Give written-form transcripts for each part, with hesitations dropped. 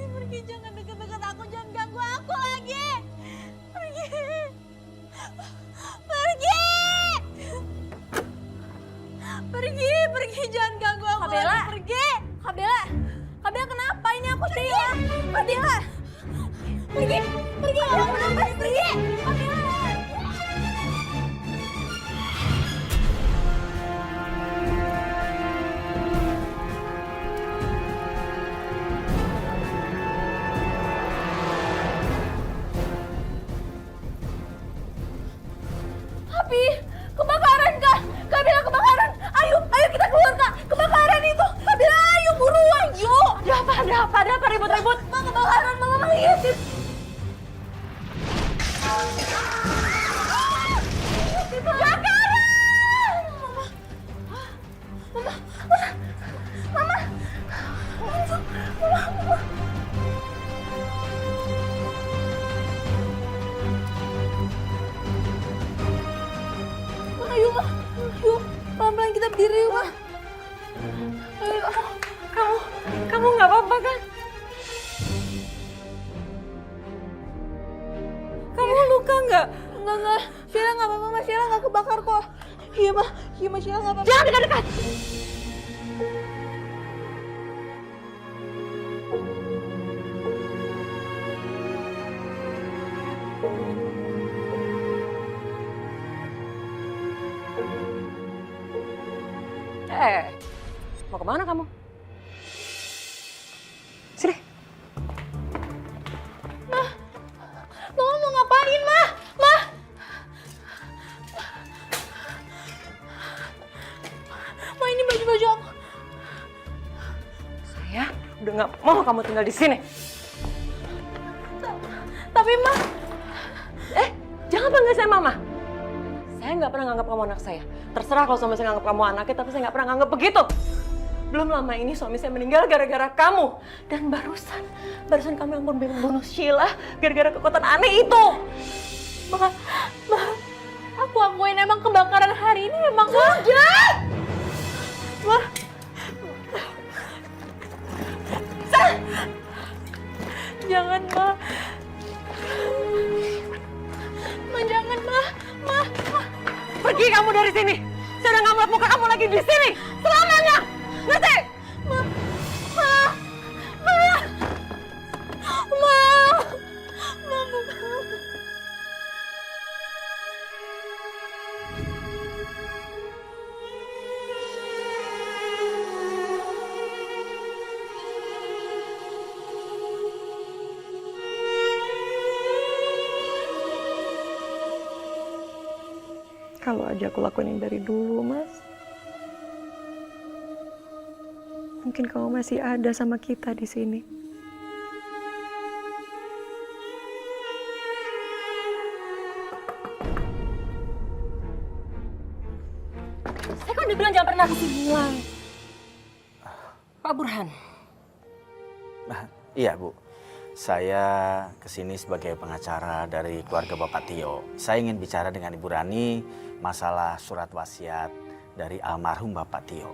Pergi, jangan deket-deket aku, jangan ganggu aku lagi. Pergi. Pergi. Pergi, jangan ganggu aku lagi. Pergi. Kak Bella kenapa? Ini aku Sheila. Kak Bella. Pergi. Aku kenapa? Pergi. Kak Bella. Api, kebakaran Kak. Kak Bella kebakaran. Ayo kita keluar Kak. Kebakaran itu. Kak Bella ayo buruan yuk. Ada apa ribut-ribut? Ma, kebakaran, Mama lihat. Ayo pelan-pelan kita berdiri yuk Ma. Ayo. Kamu nggak apa-apa kan? Kamu luka nggak? Enggak. Sheila nggak apa-apa Ma. Sheila nggak kebakar kok. Iya Ma, Sheila nggak apa-apa. Jangan dekat-dekat. Mau kemana kamu? Sini. Mama mau ngapain Ma? Ma ini baju-baju aku. Saya udah nggak mau kamu tinggal di sini. Tapi Ma. Jangan panggil saya Mama. Saya nggak pernah nganggap kamu anak saya. Terserah kalau suami saya nganggap kamu anaknya, tapi saya nggak pernah nganggap begitu. Belum lama ini suami saya meninggal gara-gara kamu. Dan barusan kamu yang membunuh Sheila gara-gara kekuatan aneh itu. Ma, aku akuin emang kebakaran hari ini emang udah. Ma. Jangan Ma. Ma jangan Ma. Pergi kamu dari sini. Saya udah nggak melihat muka kamu lagi di sini. Selamanya. Ngerti? Ma. Kalau aja aku lakuin yang dari dulu, Mas. Mungkin kamu masih ada sama kita di sini. Saya kan udah bilang jangan pernah kesini lagi. Pak Burhan. Iya, Bu. Saya kesini sebagai pengacara dari keluarga Bapak Tio. Saya ingin bicara dengan Ibu Rani masalah surat wasiat dari almarhum Bapak Tio.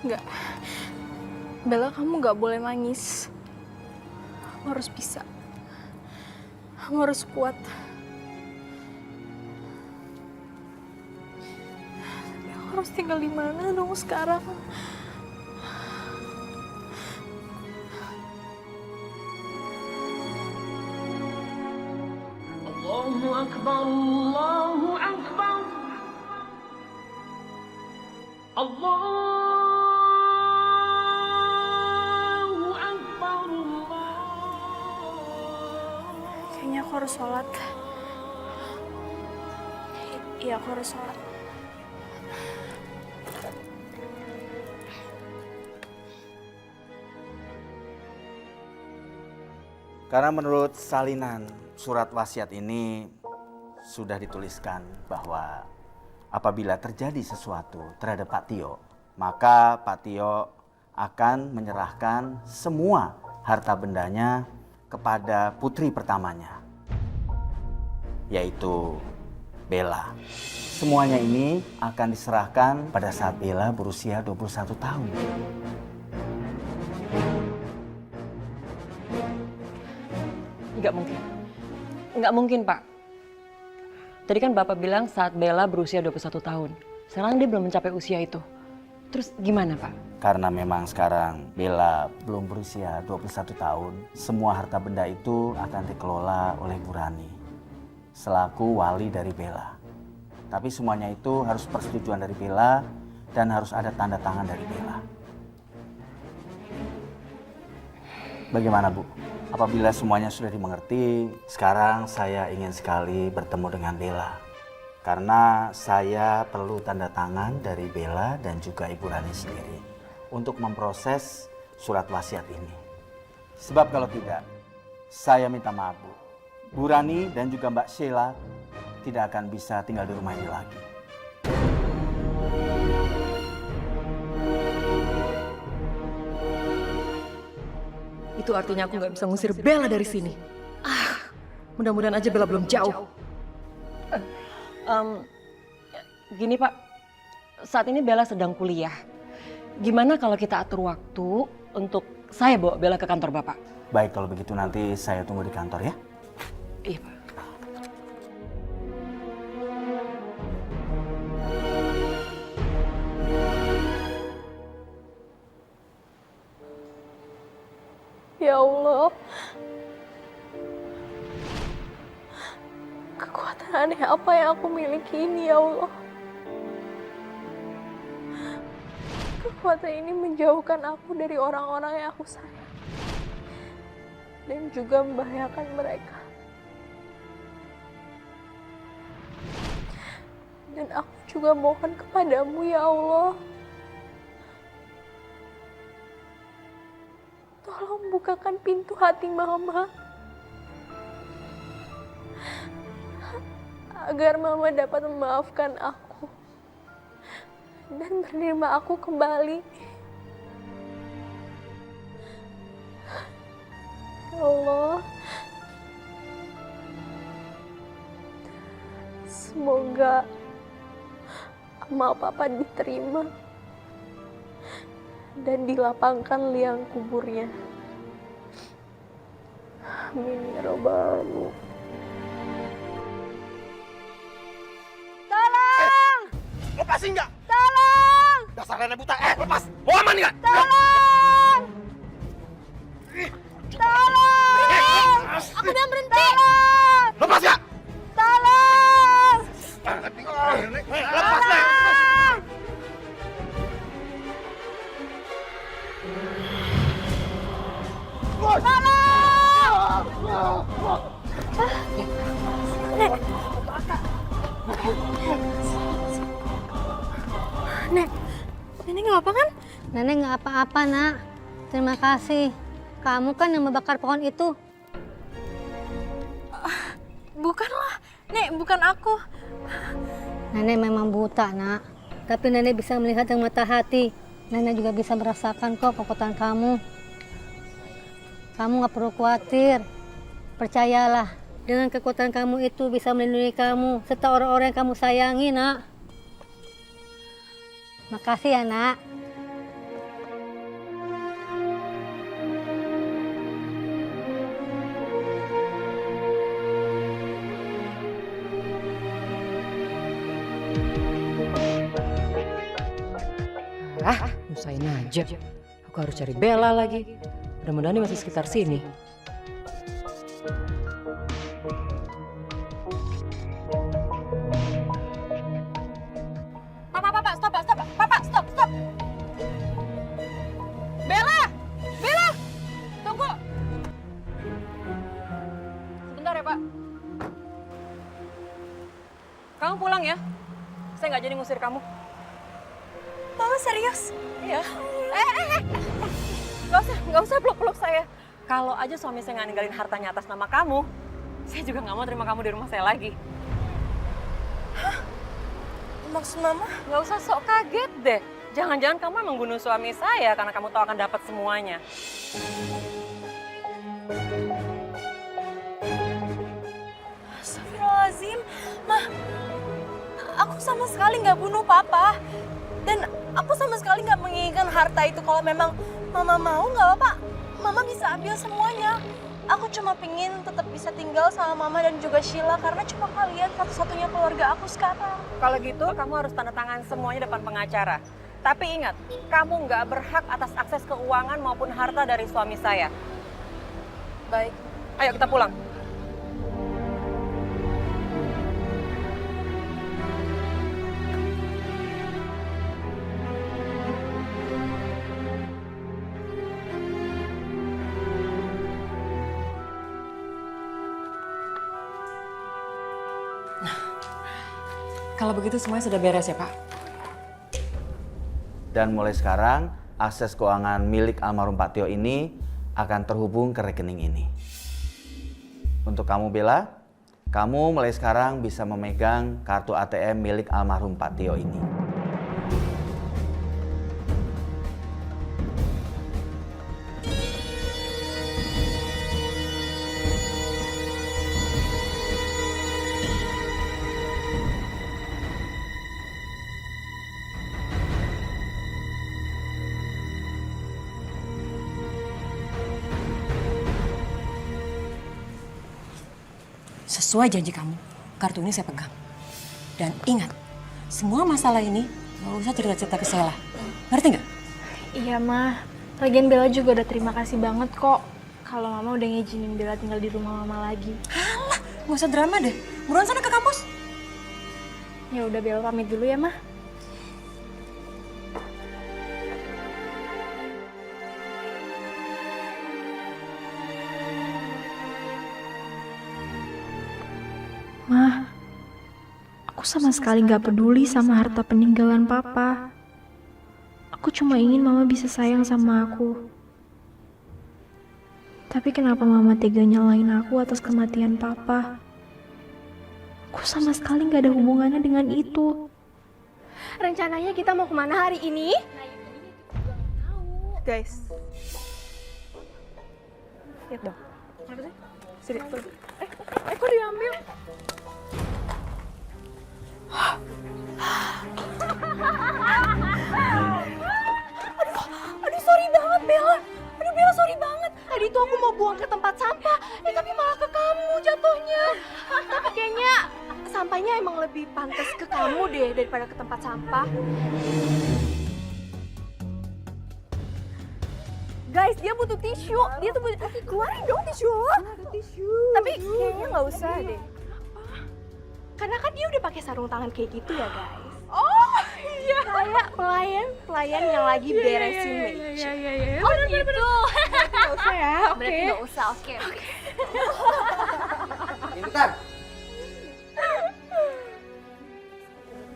Enggak. Bella, kamu nggak boleh nangis. Kamu harus bisa. Kamu harus kuat. Aku harus tinggal di mana dong sekarang? Allahu Akbar, Allahu Akbar. Allahu Akbar, Kayaknya aku harus sholat. Iya, aku harus sholat. Karena menurut salinan surat wasiat ini sudah dituliskan bahwa apabila terjadi sesuatu terhadap Pak Tio, maka Pak Tio akan menyerahkan semua harta bendanya kepada putri pertamanya, yaitu Bella. Semuanya ini akan diserahkan pada saat Bella berusia 21 tahun. Nggak mungkin. Nggak mungkin, Pak. Tadi kan Bapak bilang saat Bella berusia 21 tahun. Sekarang dia belum mencapai usia itu. Terus gimana, Pak? Karena memang sekarang Bella belum berusia 21 tahun, semua harta benda itu akan dikelola oleh Bu Rani selaku wali dari Bella. Tapi semuanya itu harus persetujuan dari Bella dan harus ada tanda tangan dari Bella. Bagaimana, Bu? Apabila semuanya sudah dimengerti, sekarang saya ingin sekali bertemu dengan Bella. Karena saya perlu tanda tangan dari Bella dan juga Ibu Rani sendiri untuk memproses surat wasiat ini. Sebab kalau tidak, saya minta maaf, Bu. Bu Rani dan juga Mbak Sheila tidak akan bisa tinggal di rumah ini lagi. Itu artinya aku nggak bisa ngusir Bella dari sini. Mudah-mudahan aja Bella belum jauh. Gini Pak, saat ini Bella sedang kuliah. Gimana kalau kita atur waktu untuk saya bawa Bella ke kantor Bapak? Baik, kalau begitu nanti saya tunggu di kantor ya. Iya Pak. Ya Allah, kekuatan aneh apa yang aku miliki ini ya Allah. Kekuatan ini menjauhkan aku dari orang-orang yang aku sayang dan juga membahayakan mereka. Dan aku juga mohon kepadamu ya Allah, tolong bukakan pintu hati Mama agar Mama dapat memaafkan aku dan menerima aku kembali. Ya Allah, semoga amal Papa diterima dan dilapangkan liang kuburnya. Amin ya Rabbal Alamin. Tolong! Lepasin nggak? Tolong! Dasar nenek buta. Lepas. Mau aman nggak? Tolong! Tolong! Aku bilang berhenti! Tolong! Lepas nggak? Tolong! Lepas deh. Nek, Nenek nggak apa kan? Nenek nggak apa-apa, Nak. Terima kasih. Kamu kan yang membakar pohon itu. Bukanlah, Nek, bukan aku. Nenek memang buta, Nak. Tapi Nenek bisa melihat dengan mata hati. Nenek juga bisa merasakan kok kekuatan kamu. Kamu nggak perlu khawatir. Percayalah, dengan kekuatan kamu itu bisa melindungi kamu serta orang-orang yang kamu sayangi, Nak. Makasih ya, Nak. Nyusahin aja. Aku harus cari Bella lagi. Mudah-mudahan dia masih sekitar sini. Stop. Bella! Tunggu! Sebentar ya, Pak. Kamu pulang ya. Saya nggak jadi ngusir kamu. Mama serius? Iya. Nggak usah peluk-peluk saya. Kalau aja suami saya nggak ninggalin hartanya atas nama kamu, saya juga nggak mau terima kamu di rumah saya lagi. Maksud Mama? Nggak usah sok kaget deh. Jangan-jangan kamu emang bunuh suami saya karena kamu tahu akan dapat semuanya. Astagfirullahaladzim, Mah, aku sama sekali nggak bunuh Papa. Dan aku sama sekali nggak menginginkan harta itu. Kalau memang Mama mau, nggak apa-apa, Mama bisa ambil semuanya. Aku cuma pingin tetap bisa tinggal sama Mama dan juga Sheila karena cuma kalian satu-satunya keluarga aku sekarang. Kalau gitu, kamu harus tanda tangan semuanya depan pengacara. Tapi ingat, kamu nggak berhak atas akses keuangan maupun harta dari suami saya. Baik. Ayo kita pulang. Kalau begitu semuanya sudah beres ya, Pak? Dan mulai sekarang, akses keuangan milik almarhum Pak Tio ini akan terhubung ke rekening ini. Untuk kamu Bella, kamu mulai sekarang bisa memegang kartu ATM milik almarhum Pak Tio ini. Sesuai janji kamu, kartu ini saya pegang. Dan ingat, semua masalah ini nggak usah cerita-cerita ke Sheila. Ngerti nggak? Iya, Mah. Lagian Bella juga udah terima kasih banget kok. Kalau Mama udah ngizinin Bella tinggal di rumah Mama lagi. Alah, nggak usah drama deh. Buruan sana ke kampus. Ya udah, Bella pamit dulu ya, Mah. Mah, aku sama sekali gak peduli sama harta peninggalan Papa. Aku cuma ingin Mama bisa sayang sama aku. Tapi kenapa Mama tega nyalain aku atas kematian Papa? Aku sama sekali gak ada hubungannya dengan itu. Rencananya kita mau kemana hari ini? Guys. Lihat dong. Apa sih? Sini, tuh. Kok diambil? Aduh, sorry banget Bella. Aduh Bella, sorry banget. Tadi tuh aku mau buang ke tempat sampah, tapi malah ke kamu jatuhnya. Tapi kayaknya sampahnya emang lebih pantas ke kamu deh daripada ke tempat sampah. Guys, dia butuh tisu. Dia tuh butuh... Keluarin dong tisu. Tapi kayaknya nggak usah deh. Karena kan dia udah pakai sarung tangan kayak gitu ya, guys. Oh, iya. Kayak pelayan yang lagi beresin meja. Oh, gitu. Nggak usah ya, oke. Berarti nggak usah, oke. Intan.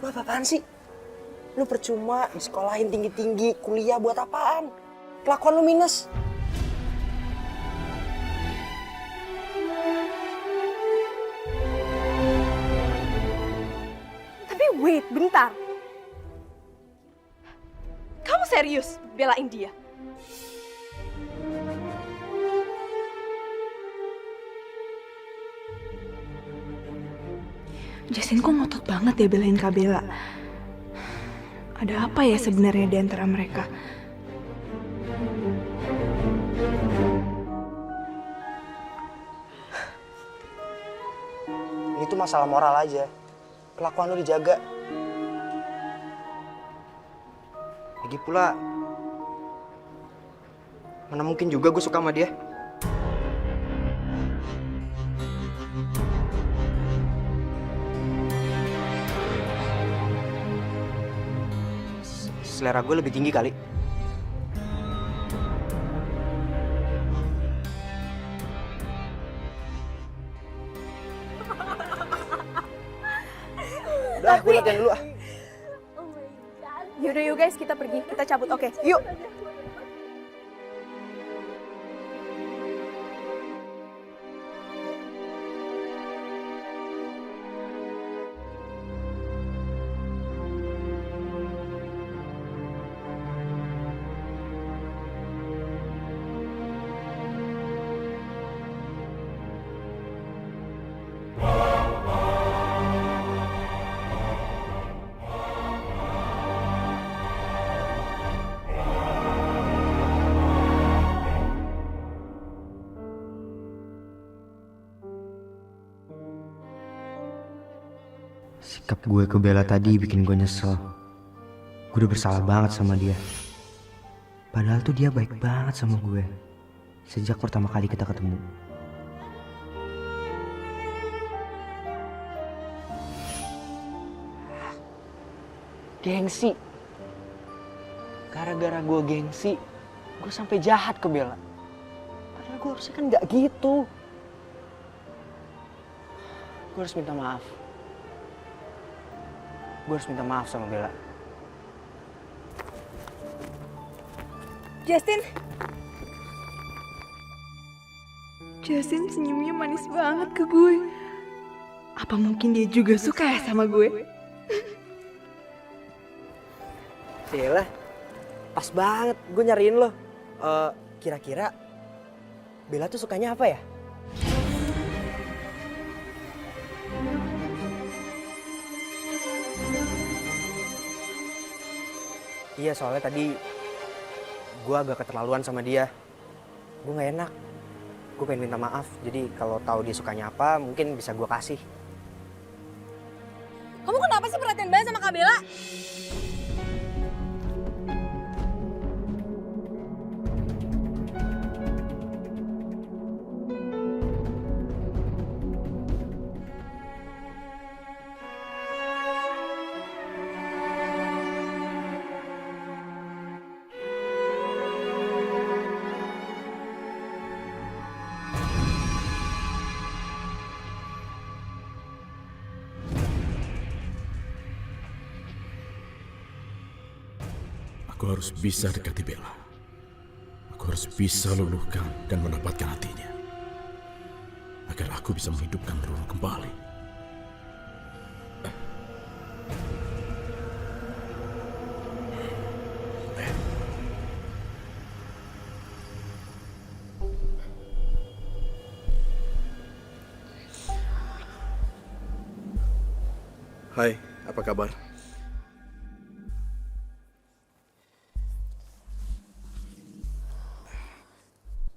Lu apaan sih? Lu percuma di sekolahin tinggi-tinggi, kuliah buat apaan? Kelakuan lu minus. Tapi wait, bentar. Kamu serius belain dia? Justin kok ngotot banget ya belain Kak Bella. Ada apa ya sebenarnya di antara mereka? Ini tuh masalah moral aja. Kelakuan lu dijaga. Lagi pula, mana mungkin juga gue suka sama dia. Selera gue lebih tinggi kali. Udah, gue latihan dulu ah. Yaudah yuk guys, kita pergi, kita cabut. Oke, yuk. Sikap gue ke Bella tadi bikin gue nyesel. Gue udah bersalah banget sama dia. Padahal tuh dia baik banget sama gue. Sejak pertama kali kita ketemu. Gengsi. Gara-gara gue gengsi, gue sampai jahat ke Bella. Padahal gue harusnya kan gak gitu. Gue harus minta maaf. Gue harus minta maaf sama Bella. Justin senyumnya manis banget ke gue. Apa mungkin dia juga suka ya sama gue? Bella, pas banget gue nyariin lo. Kira-kira Bella tuh sukanya apa ya? Iya, soalnya tadi gue agak keterlaluan sama dia. Gue gak enak. Gue pengen minta maaf. Jadi kalau tahu dia sukanya apa, mungkin bisa gue kasih. Kamu kenapa sih perhatian banget sama Kak Bella? Aku harus bisa dekati Bella. Aku harus bisa luluhkan dan mendapatkan hatinya. Agar aku bisa menghidupkan Roro kembali. Hai, apa kabar?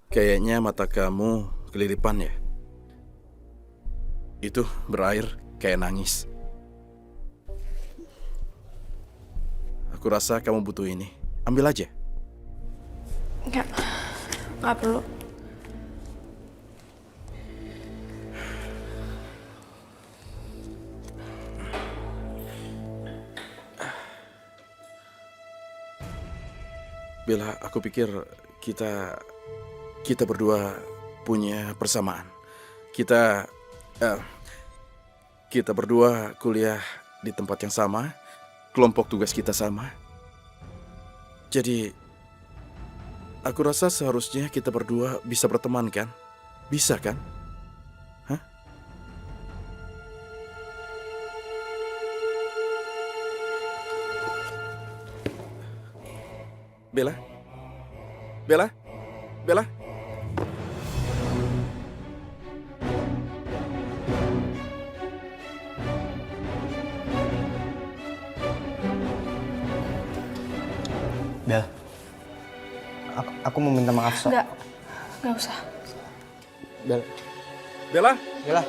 Kayaknya mata kamu kelilipan ya? Itu berair kayak nangis. Aku rasa kamu butuh ini. Ambil aja. Nggak perlu. Bella, aku pikir kita berdua punya persamaan. Kita berdua kuliah di tempat yang sama, kelompok tugas kita sama. Jadi, aku rasa seharusnya kita berdua bisa berteman kan? Bisa kan? Hah? Bella? Bella? Bella? Bel, aku mau minta maaf so. Nggak usah. Bel, Bella? Bella.